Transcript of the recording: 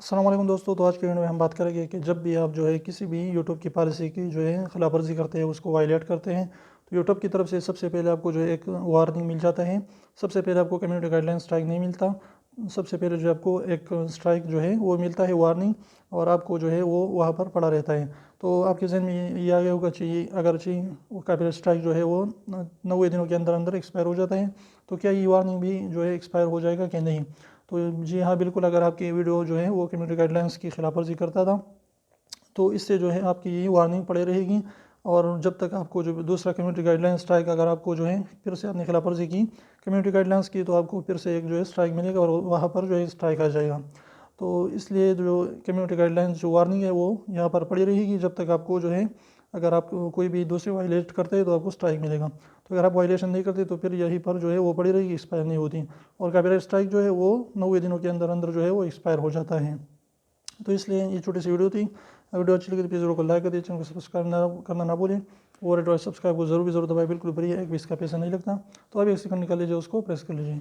अस्सलाम वालेकुम दोस्तों। तो आज के वीडियो में हम बात करेंगे कि जब भी आप जो है किसी भी यूट्यूब की पॉलिसी की जो है खिलाफवर्जी करते हैं, उसको वायलेट करते हैं, तो यूट्यूब की तरफ से सबसे पहले आपको जो है एक वार्निंग मिल जाता है। सबसे पहले आपको कम्युनिटी गाइडलाइन स्ट्राइक नहीं मिलता। सबसे पहले जो आपको एक स्ट्राइक जो है वो मिलता है, वार्निंग, और आपको जो है वो वहाँ पर पड़ा रहता है। तो आपके जहन में ये आ गया होगा चाहिए, अगर चाहिए वो कॉपीराइट स्ट्राइक जो है वो 90 दिनों के अंदर अंदर एक्सपायर हो जाता है, तो क्या ये वार्निंग भी जो है एक्सपायर हो जाएगा कि नहीं। तो जी हाँ, बिल्कुल। अगर आपकी वीडियो जो है वो कम्युनिटी गाइडलाइंस की खिलाफवर्जी करता था, तो इससे जो है आपकी ये वार्निंग पड़े रहेगी। और जब तक आपको जो दूसरा कम्युनिटी गाइडलाइन स्ट्राइक, अगर आपको जो है फिर से आपने खिलाफवर्जी की कम्युनिटी गाइडलाइंस की, तो आपको फिर से एक जो है स्ट्राइक मिलेगा और वहाँ पर जो है स्ट्राइक आ जाएगा। तो इसलिए जो कम्युनिटी गाइडलाइंस जो वार्निंग है वो यहाँ पर पड़ी रहेगी जब तक आपको जो है, अगर आप कोई भी दूसरे वायलेट करते हैं तो आपको स्ट्राइक मिलेगा। तो अगर आप वायलेशन नहीं करते तो फिर यहीं पर जो है वो पड़ी रहेगी, एक्सपायर नहीं होती। और कॉपीराइट स्ट्राइक जो है वो 90 दिनों के अंदर अंदर जो है वो एक्सपायर हो जाता है। तो इसलिए ये छोटी सी वीडियो थी। वीडियो अच्छी लगी तो प्लीज़ वीडियो को लाइक कर दीजिए, चैनल को सब्सक्राइब करना ना भूलें। और सब्सक्राइब को जरूर भी जरूर दबाए, बिल्कुल फ्री है, एक भी इसका पैसा नहीं लगता। तो अभी एक सेकंड निकाल लीजिए, उसको प्रेस कर लीजिए।